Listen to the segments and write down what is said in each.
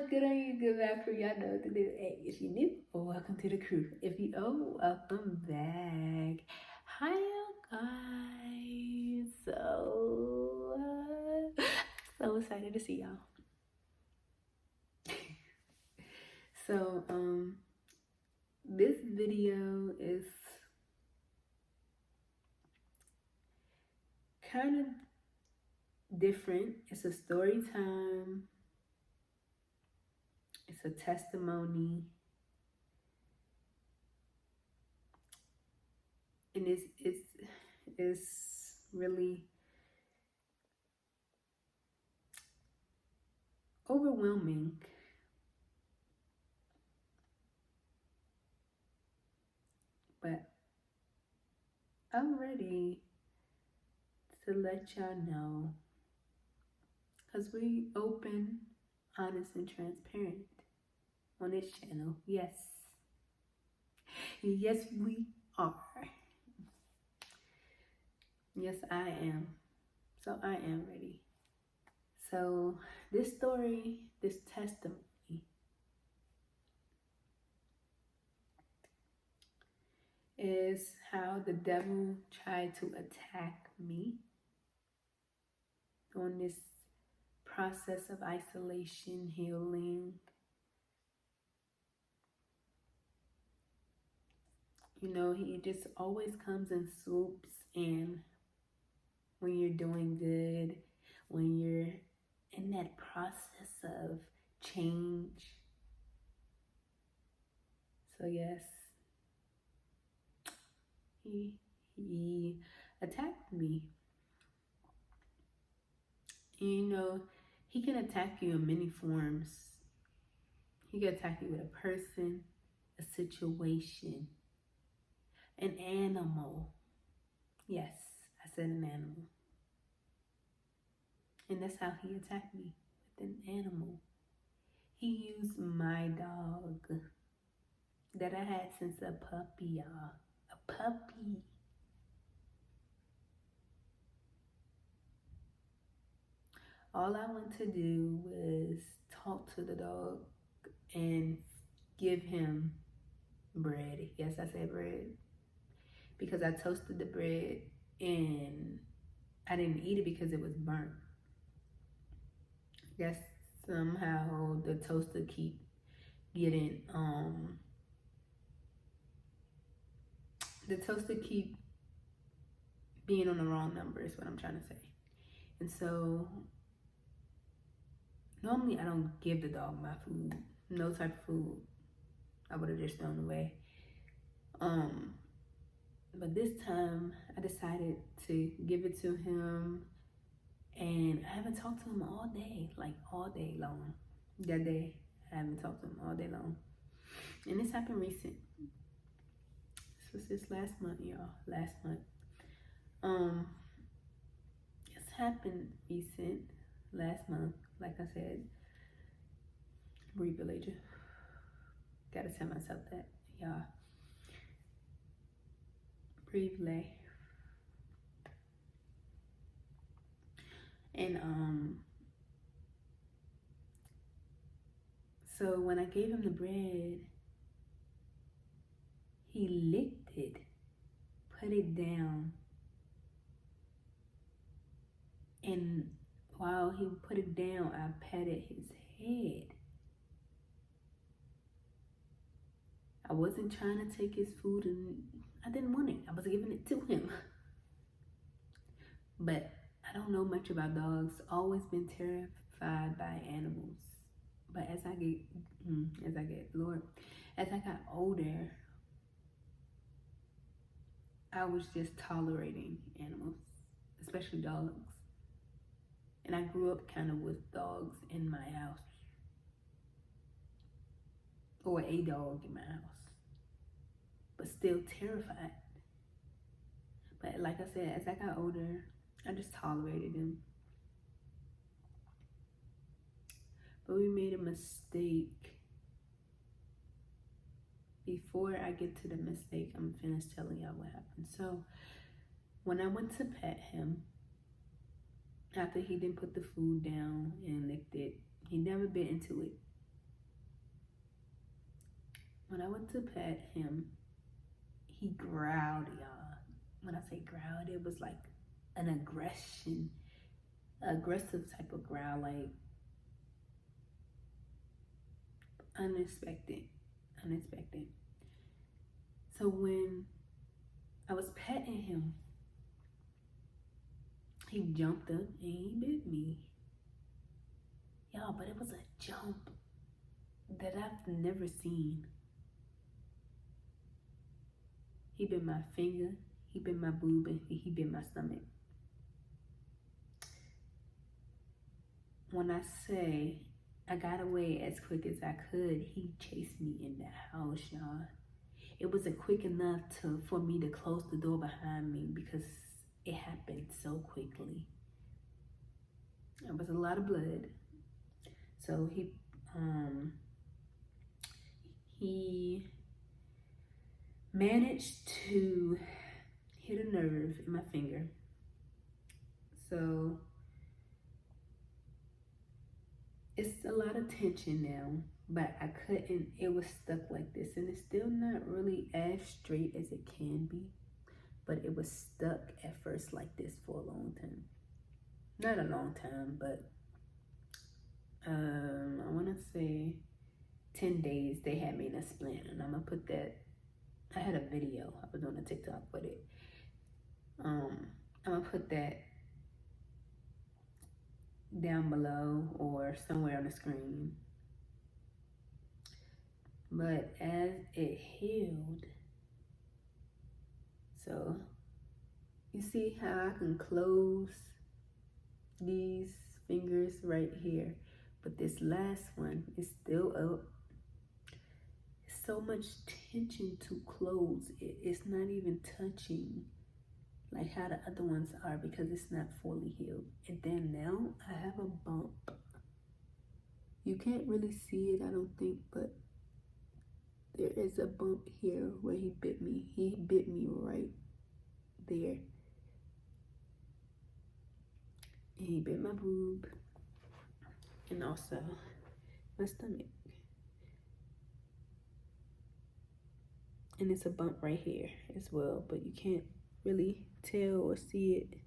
what's good on you, good bad crew? Y'all know what to do. Hey, if you new, welcome to the crew. If you welcome back. Hi, you guys. So excited to see y'all. So, this video is kind of different. It's a story time. It's a testimony. And it's really overwhelming. But I'm ready to let y'all know, because we open, honest, and transparent on this channel. Yes. Yes, we are. Yes, I am. So I am ready. So this story, this testimony is how the devil tried to attack me on this process of isolation, healing. You know, he just always comes in swoops, and when you're doing good, when you're in that process of change. So yes, he attacked me. And you know, he can attack you in many forms. He can attack you with a person, a situation, an animal. Yes, I said an animal. And that's how he attacked me, with an animal. He used my dog that I had since a puppy, y'all. A puppy. All I want to do was talk to the dog and give him bread. Yes, I said bread. Because I toasted the bread and I didn't eat it because it was burnt. I guess somehow the toaster keep getting, the toaster keep being on the wrong number is what I'm trying to say. And so normally I don't give the dog my food, no type of food. I would have just thrown away. But this time I decided to give it to him, and I haven't talked to him all day, like all day long. That day, I haven't talked to him all day long. And this happened recent. This was just last month, y'all. Last month. It's happened recent, last month. Like I said, breathe, Elijah. Gotta tell myself that, y'all. Breathe, lay. And so when I gave him the bread, he licked it, put it down, and while he put it down, I patted his head. I wasn't trying to take his food, and I didn't want it. I was giving it to him. But I don't know much about dogs. Always been terrified by animals. But as I got older, I was just tolerating animals, especially dogs. And I grew up kind of with dogs in my house, or a dog in my house, but still terrified. But like I said, as I got older, I just tolerated them. But we made a mistake. Before I get to the mistake, I'm finished telling y'all what happened. So when I went to pet him, after he didn't put the food down and licked it, he never bit into it. When I went to pet him, he growled, y'all. When I say growled, it was like an aggressive type of growl, like unexpected. So when I was petting him, he jumped up and he bit me. Y'all, but it was a jump that I've never seen. He bit my finger, he bit my boob, and he bit my stomach. When I say I got away as quick as I could, he chased me in the house, y'all. It wasn't quick enough for me to close the door behind me because it happened so quickly. There was a lot of blood. So he managed to hit a nerve in my finger. So it's a lot of tension now, but I couldn't, it was stuck like this, and it's still not really as straight as it can be, but it was stuck at first like this for a long time. Not a long time, but I want to say 10 days they had me in a splint, and I'm gonna put that, I had a video, I was doing a TikTok with it. I'm gonna put that down below or somewhere on the screen. But as it healed, so you see how I can close these fingers right here, but this last one is still up. So much tension to close it. It's not even touching like how the other ones are because it's not fully healed. And then now I have a bump. You can't really see it, I don't think, but there is a bump here where he bit me. He bit me right there. And he bit my boob and also my stomach. And it's a bump right here as well, but you can't really tell or see it.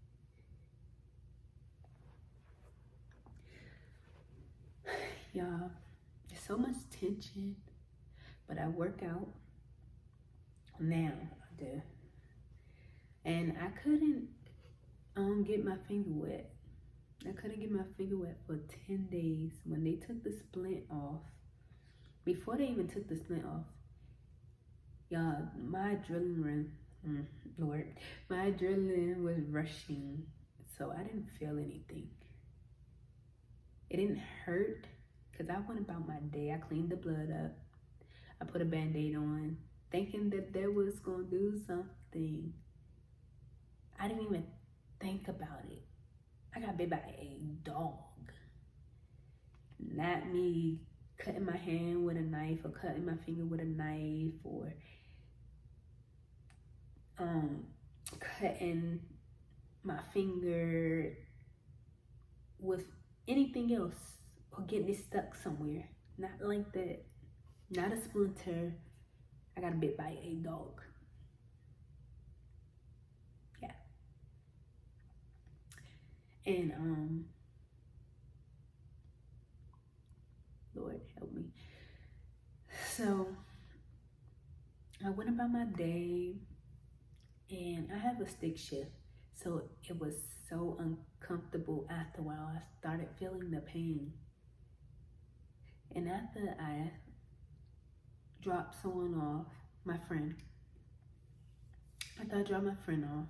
Y'all, there's so much tension, but I work out now, I do. And I couldn't get my finger wet. I couldn't get my finger wet for 10 days. When they took the splint off, before they even took the splint off, y'all, my adrenaline, my adrenaline was rushing, so I didn't feel anything. It didn't hurt, because I went about my day. I cleaned the blood up. I put a Band-Aid on, thinking that was going to do something. I didn't even think about it. I got bit by a dog. Not me cutting my hand with a knife or cutting my finger with a knife or cutting my finger with anything else or getting it stuck somewhere. Not like that. Not a splinter. I got bit by a dog. Yeah. And Lord help me. So I went about my day, and I have a stick shift, so it was so uncomfortable. After a while, I started feeling the pain. And after I dropped someone off, my friend, after I dropped my friend off,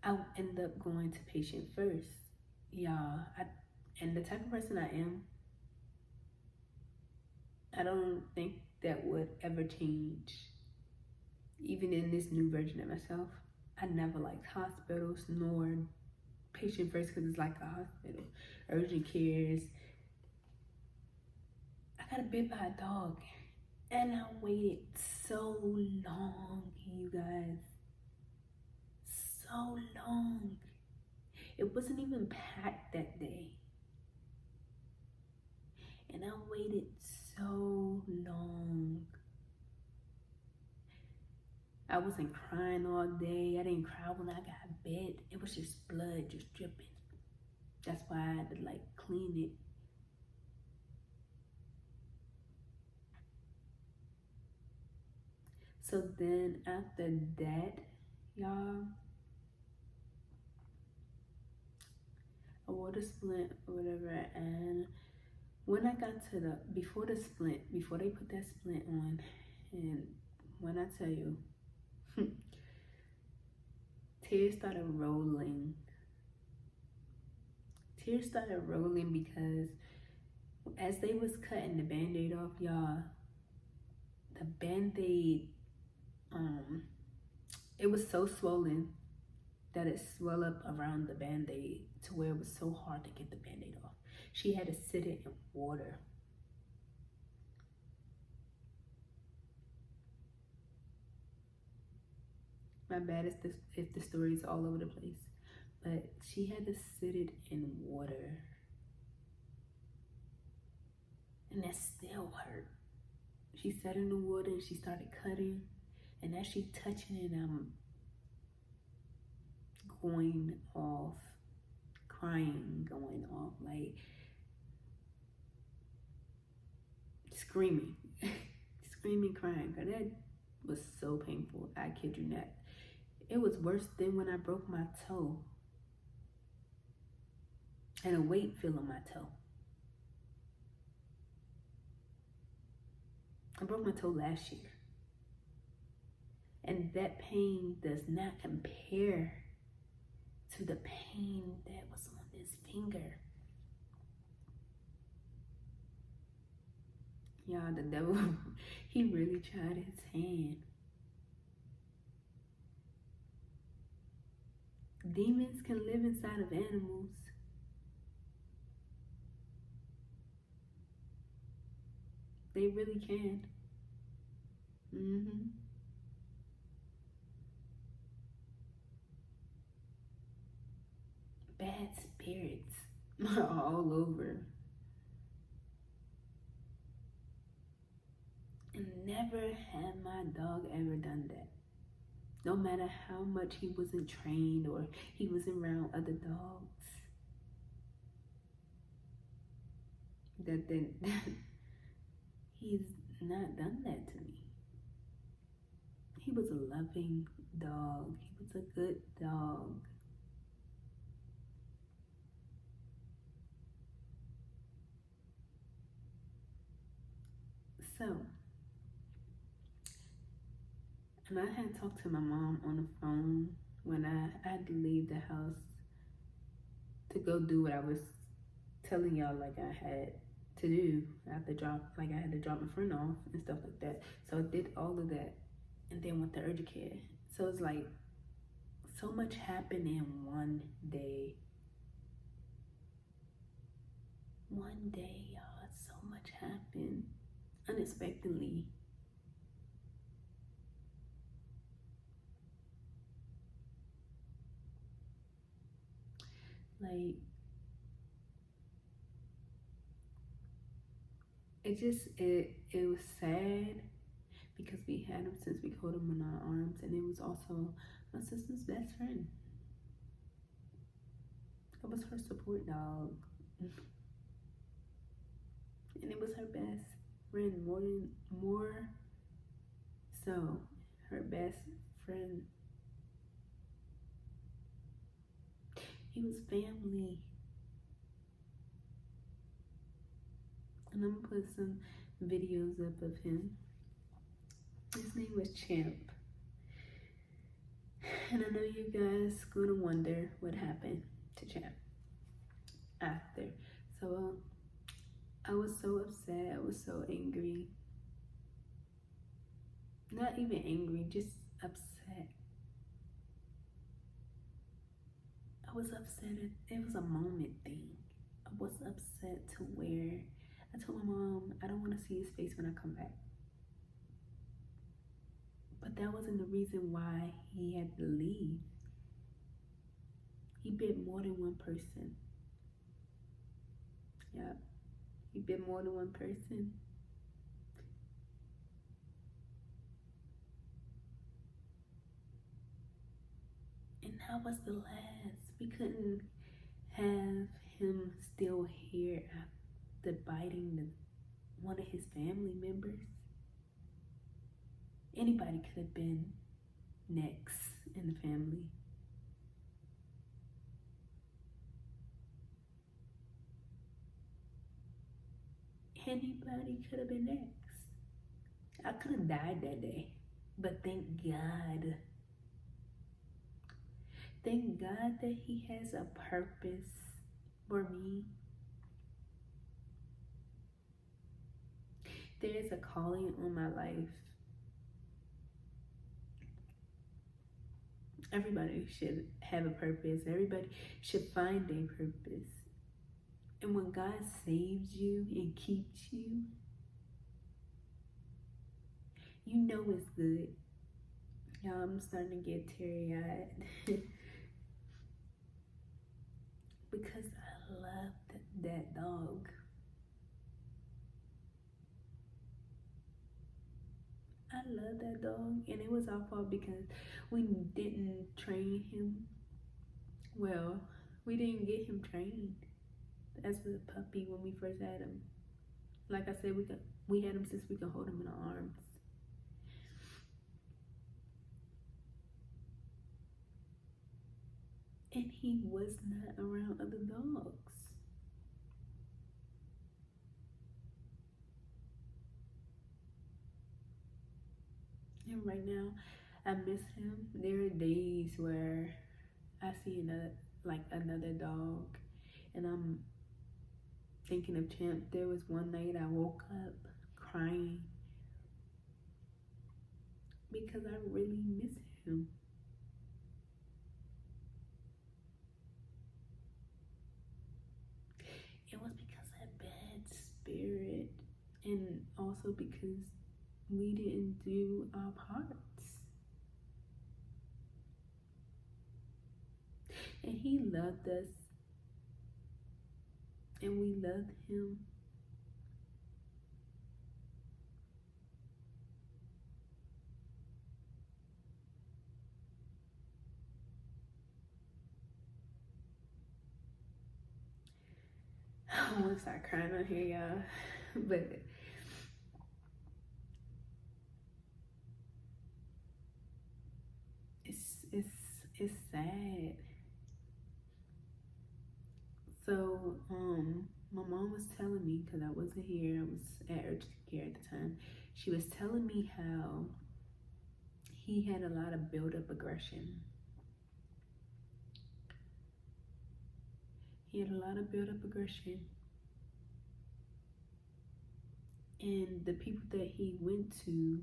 I ended up going to patient first. Y'all, and the type of person I am, I don't think that would ever change. Even in this new version of myself, I never liked hospitals nor patient first because it's like a hospital. Urgent cares. I got bit by a dog, and I waited so long, you guys. So long. It wasn't even packed that day. And I waited so long. I wasn't crying all day. I didn't cry when I got out of bed. It was just blood just dripping. That's why I had to like clean it. So then after that, y'all, I wore the splint or whatever, and when I got to before the splint, before they put that splint on, and when I tell you, tears started rolling. Tears started rolling because as they was cutting the Band-Aid off, y'all, the Band-Aid, it was so swollen that it swelled up around the Band-Aid to where it was so hard to get the Band-Aid off. She had to sit it in water. My bad if the story is all over the place, but she had to sit it in water, and that still hurt. She sat in the water and she started cutting, and as she touching it, I'm going off, crying, going off, like screaming, screaming, crying. Cause that was so painful. I kid you not. It was worse than when I broke my toe and a weight fell on my toe. I broke my toe last year. And that pain does not compare to the pain that was on this finger. Y'all, the devil, he really tried his hand. Demons can live inside of animals. They really can. Bad spirits are all over. And never had my dog ever done that. No matter how much he wasn't trained or he was around other dogs. He's not done that to me. He was a loving dog. He was a good dog. So, and I had talked to my mom on the phone when I had to leave the house to go do what I was telling y'all like I had to do. I had to drop my friend off and stuff like that. So I did all of that and then went to urgent care. So it's like so much happened in one day. One day, y'all, so much happened unexpectedly. Like, it was sad because we had him since we held him in our arms, and it was also my sister's best friend. It was her support dog. And it was her best friend, more so her best friend. He was family. And I'm gonna put some videos up of him. His name was Champ. And I know you guys gonna wonder what happened to Champ after. So I was so upset, I was so angry. Not even angry, just upset. I was upset, it was a moment thing. I was upset to where I told my mom, I don't wanna see his face when I come back. But that wasn't the reason why he had to leave. He bit more than one person. Yeah, You've been more than one person. And that was the last. We couldn't have him still here after biting one of his family members. Anybody could have been next in the family. Anybody could have been next. I could have died that day, but thank God. Thank God that he has a purpose for me. There is a calling on my life. Everybody should have a purpose. Everybody should find a purpose. And when God saves you and keeps you, you know it's good. Y'all, I'm starting to get teary-eyed. Because I loved that dog. I love that dog, and it was our fault because we didn't train him well. We didn't get him trained as a puppy when we first had him. Like I said, we had him since we could hold him in our arms. And he was not around other dogs. And right now, I miss him. There are days where I see another dog, and I'm thinking of Champ. There was one night I woke up crying because I really miss him. It was because of bad spirit, and also because we didn't do our parts. And he loved us, and we loved him. I want to start crying on here, y'all. But it's sad. So my mom was telling me, because I wasn't here, I was at urgent care at the time. She was telling me how he had a lot of built-up aggression. He had a lot of built-up aggression. And the people that he went to,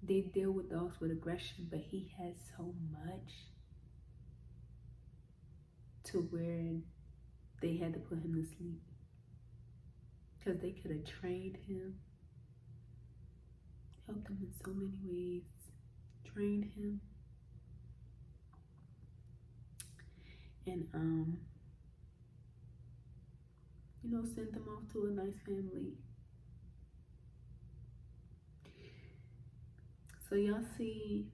they deal with dogs with aggression, but he has so much to where they had to put him to sleep. Because they could have trained him, helped him in so many ways, trained him. And sent him off to a nice family. So y'all see,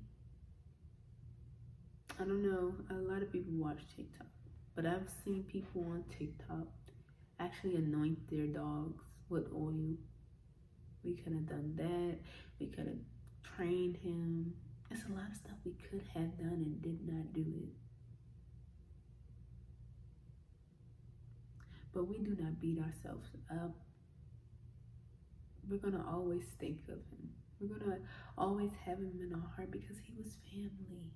I don't know, a lot of people watch TikTok, but I've seen people on TikTok actually anoint their dogs with oil. We could have done that. We could have trained him. There's a lot of stuff we could have done and did not do it. But we do not beat ourselves up. We're gonna always think of him. We're gonna always have him in our heart because he was family.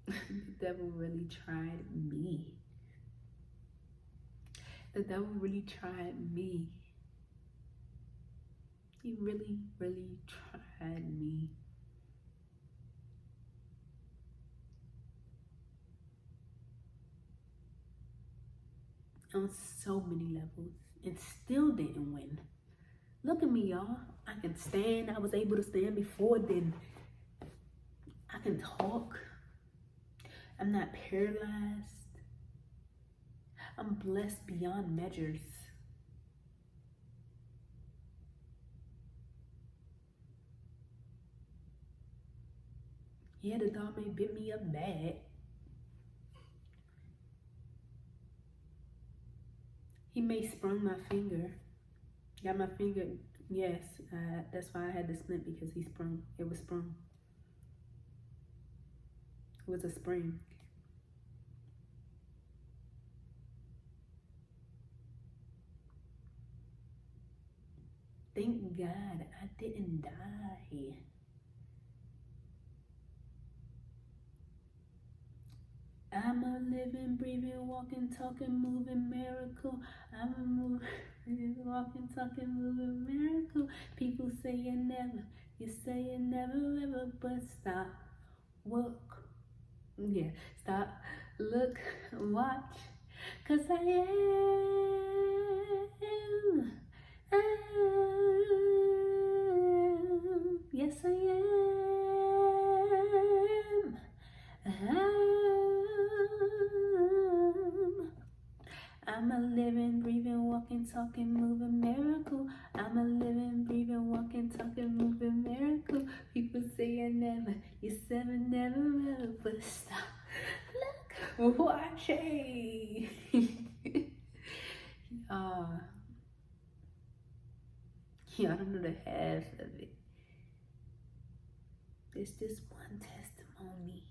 The devil really tried me. The devil really tried me. He really, really tried me. On so many levels, and still didn't win. Look at me, y'all. I can stand. I was able to stand before then. I can talk. I'm not paralyzed. I'm blessed beyond measures. Yeah, the dog may bit me up bad. He may sprung my finger. Got my finger, yes. That's why I had the splint, because he sprung. It was sprung. It was a spring. Thank God I didn't die. I'm a living, breathing, walking, talking, moving miracle. I'm a moving, walking, talking, moving miracle. People say you never, you say you never ever, but stop, look, yeah, stop, look, watch, 'cause I am, yes I am. I'm a living, breathing, walking, talking, moving miracle. I'm a living, breathing, walking, talking, moving miracle. People say I never, you said I never, ever, but stop. Look, watch it. Yeah, I don't know the half of it. There's just one testimony.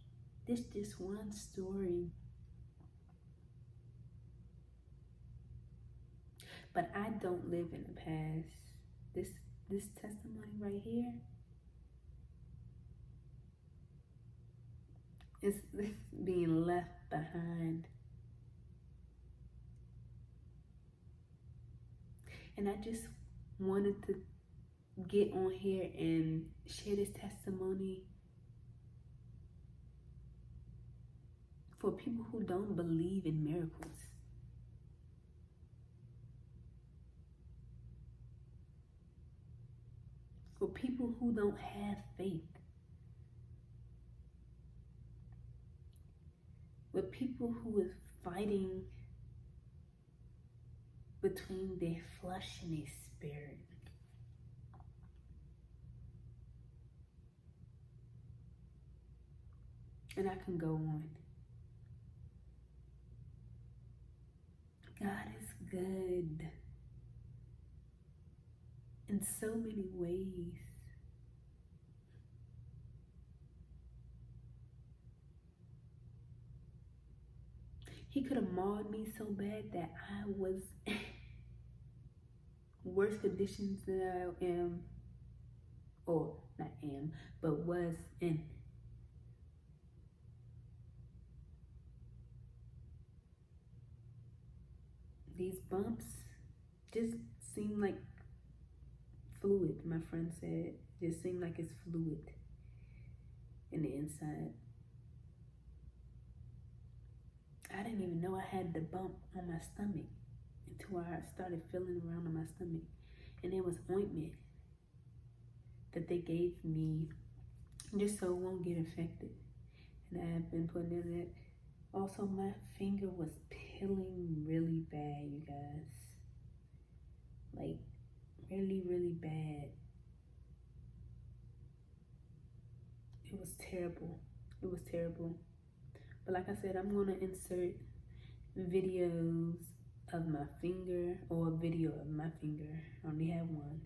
There's just one story. But I don't live in the past. This testimony right here is being left behind. And I just wanted to get on here and share this testimony for people who don't believe in miracles. For people who don't have faith. With people who is fighting between their flesh and their spirit. And I can go on. God is good in so many ways. He could have mauled me so bad that I was worse conditions than I am, or not am, but was in. These bumps just seem like fluid, my friend said. Just seem like it's fluid in the inside. I didn't even know I had the bump on my stomach until I started feeling around on my stomach. And it was ointment that they gave me just so it won't get infected. And I have been putting in it. Also, my finger was peeling really bad, you guys. Like, really, really bad. It was terrible. It was terrible. But like I said, I'm going to insert videos of my finger, or a video of my finger. I only have one.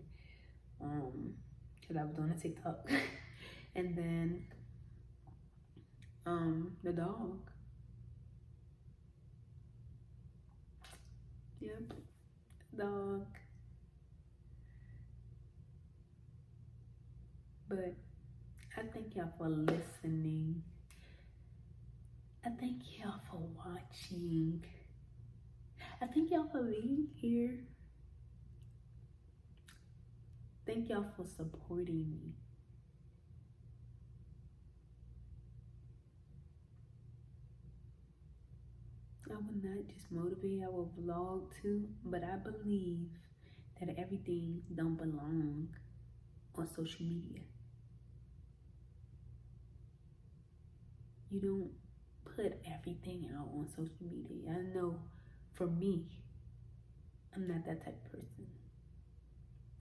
Because I was doing a TikTok. And then the dog. Yep, dog. But I thank y'all for listening. I thank y'all for watching. I thank y'all for being here. Thank y'all for supporting me. I will not just motivate, I will vlog too, but I believe that everything don't belong on social media. You don't put everything out on social media. I know for me, I'm not that type of person.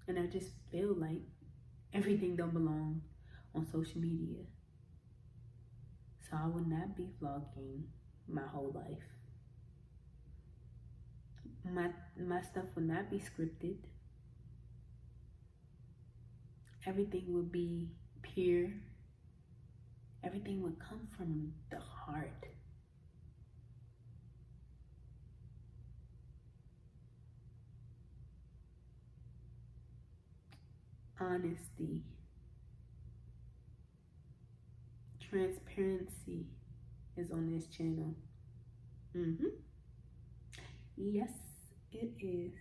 And I just feel like everything don't belong on social media. So I would not be vlogging my whole life. My stuff would not be scripted. Everything would be pure. Everything would come from the heart. Honesty. Transparency is on this channel. Yes, it is.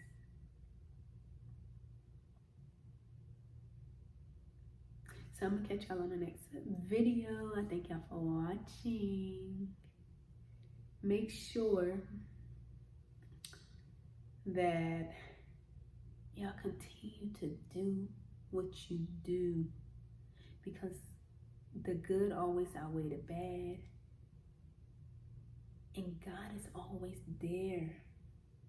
So I'm gonna catch y'all on the next video. I thank y'all for watching. Make sure that y'all continue to do what you do, because the good always outweigh the bad, and God is always there.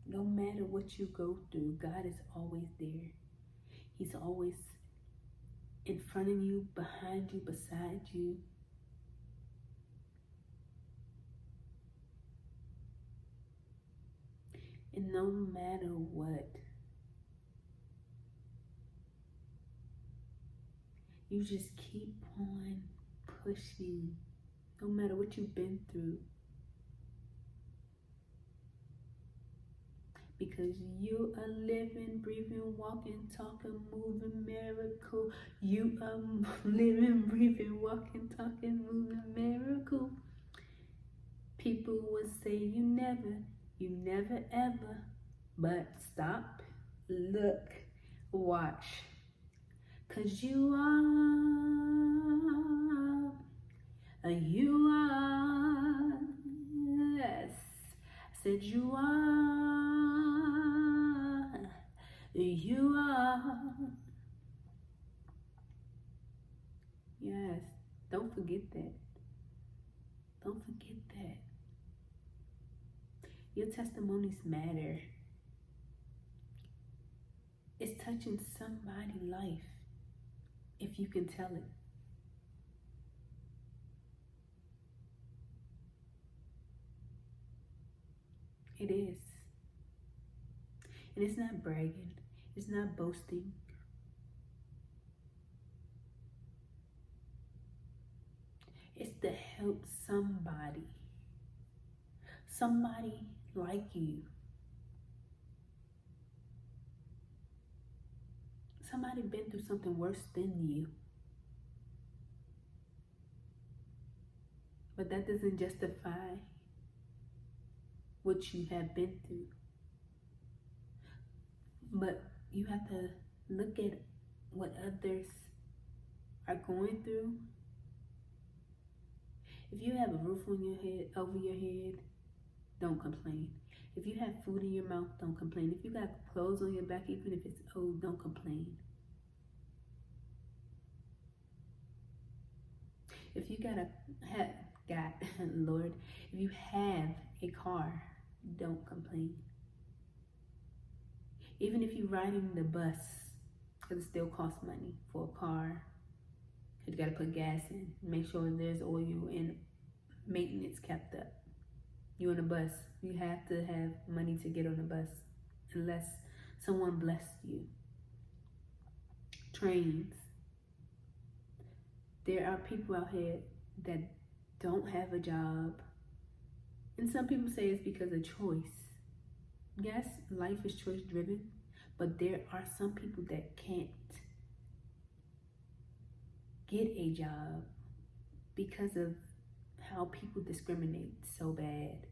No matter what you go through, God is always there. He's always in front of you, behind you, beside you. And no matter what, you just keep on pushing, no matter what you've been through. Because you a living, breathing, walking, talking, moving miracle. You a living, breathing, walking, talking, moving miracle. People would say you never ever. But stop, look, watch. Cause you are, yes. I said you are, yes. Don't forget that. Don't forget that. Your testimonies matter. It's touching somebody's life if you can tell it. It is. And it's not bragging. It's not boasting. It's to help somebody. Somebody like you. Somebody been through something worse than you. But that doesn't justify what you have been through. But you have to look at what others are going through. If you have a roof on your head, over your head, don't complain. If you have food in your mouth, don't complain. If you got clothes on your back, even if it's old, don't complain. If you Lord, if you have a car, don't complain. Even if you're riding the bus, because it still costs money for a car. You gotta put gas in, make sure there's oil and maintenance kept up. You on a bus, you have to have money to get on the bus, unless someone blessed you. Trains. There are people out here that don't have a job, and some people say it's because of choice. Yes, life is choice driven, but there are some people that can't get a job because of how people discriminate so bad,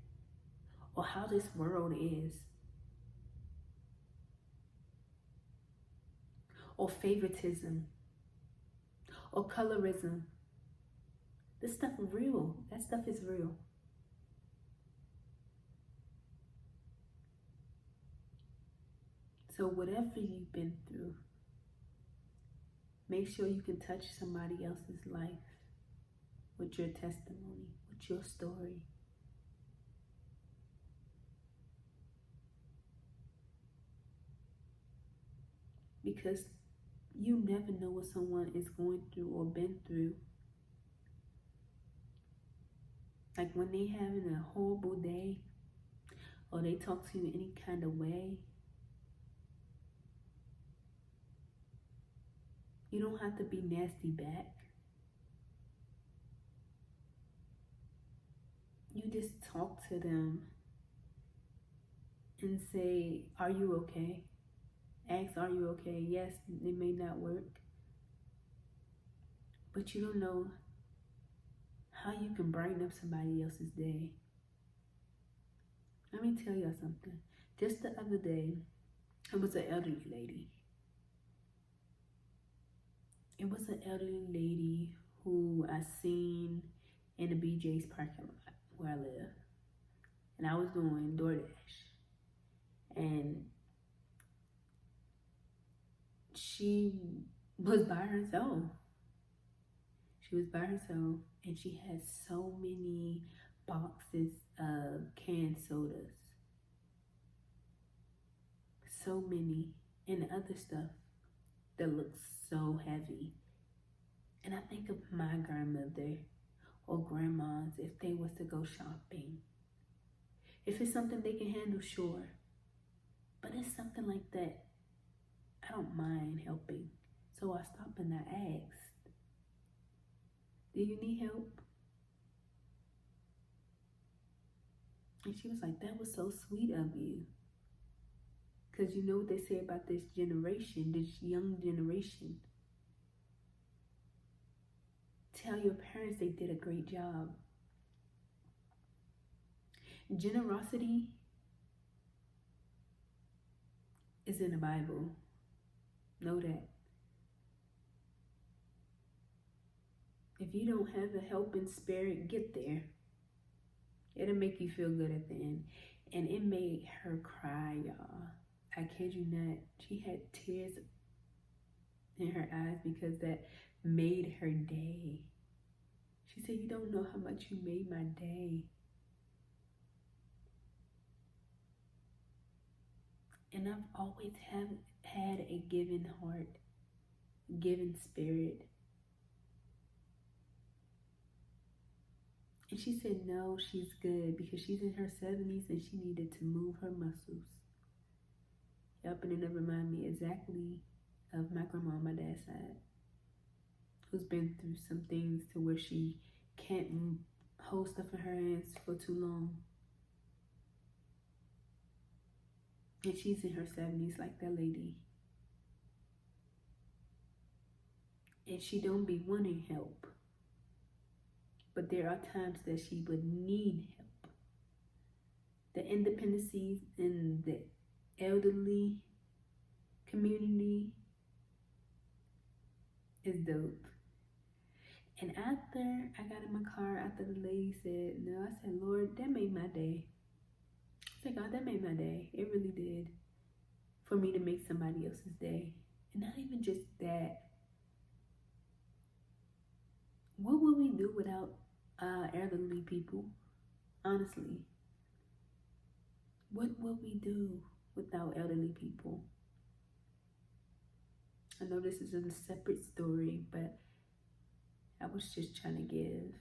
or how this world is, or favoritism, or colorism. This stuff is real. That stuff is real. So whatever you've been through, make sure you can touch somebody else's life with your testimony, with your story. because you never know what someone is going through or been through. Like when they having a horrible day or they talk to you any kind of way, you don't have to be nasty back. You just talk to them and say, are you okay? Ask, are you okay? Yes, it may not work, but you don't know how you can brighten up somebody else's day. Let me tell y'all something. Just the other day, it was an elderly lady. It was an elderly lady who I seen in the BJ's parking lot where I live. And I was doing DoorDash. And she was by herself. She was by herself, and she had so many boxes of canned sodas. So many, and other stuff that looks so heavy. And I think of my grandmother or grandmas if they was to go shopping. If it's something they can handle, sure. But it's something like that, I don't mind helping. So I stopped and I asked, do you need help? And she was like, that was so sweet of you. Because you know what they say about this generation, this young generation. Tell your parents they did a great job. Generosity is in the Bible. Know that. If you don't have a helping spirit, get there. It'll make you feel good at the end. And it made her cry, y'all. I kid you not. She had tears in her eyes because that made her day. She said, you don't know how much you made my day. And I've always had a giving heart, giving spirit. And she said, no, she's good because she's in her 70s and she needed to move her muscles. Yep, and it reminded me exactly of my grandma on my dad's side, who's been through some things to where she can't hold stuff in her hands for too long. And she's in her 70s like that lady. And she don't be wanting help. But there are times that she would need help. The independency in the elderly community is dope. And after I got in my car, after the lady said no, I said, Lord, that made my day. I said, God, that made my day. It really did. For me to make somebody else's day. And not even just that. What would we do without elderly people? Honestly. What would we do without elderly people? I know this is a separate story, but I was just trying to give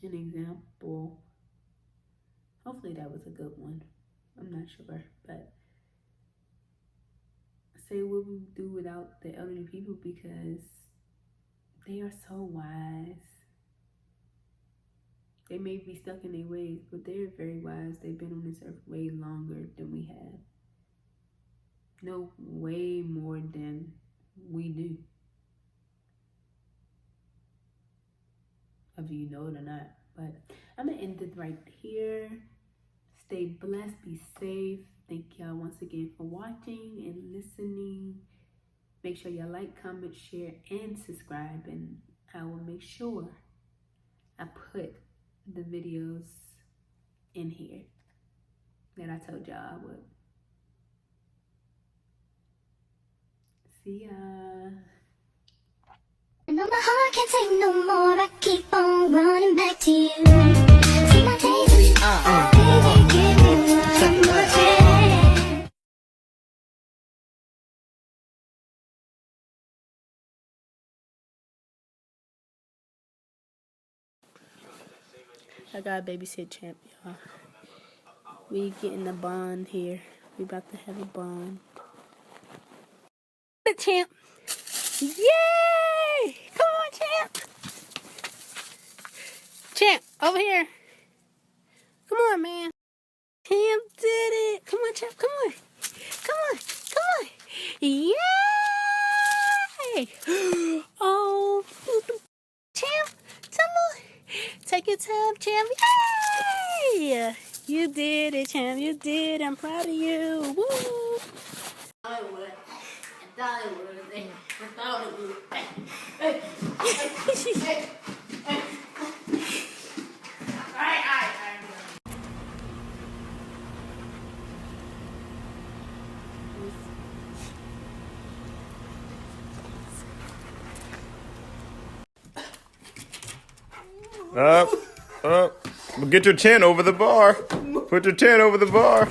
an example. Hopefully that was a good one. I'm not sure, but say what we do without the elderly people because they are so wise. They may be stuck in their ways, but they're very wise. They've been on this earth way longer than we have. No, way more than we do. Whether you know it or not. But I'm going to end it right here. Stay blessed. Be safe. Thank y'all once again for watching and listening. Make sure y'all like, comment, share, and subscribe. And I will make sure I put the videos in here that I told y'all I would. See ya. And my heart can't take no more. I keep on running back to you. See my face, baby, give me one more chance. I gotta babysit Champ, y'all. We getting a bond here. We about to have a bond. The Champ. Yay! Come on, Champ. Champ, over here. Come on, man. Champ did it. Come on, Champ. Come on. Come on. Come on. Yay! Oh, Champ. Come on. Take your time, Champ. Yay! You did it, Champ. You did. I'm proud of you. Woo! I thought it would. Up. Get your chin over the bar. Put your chin over the bar.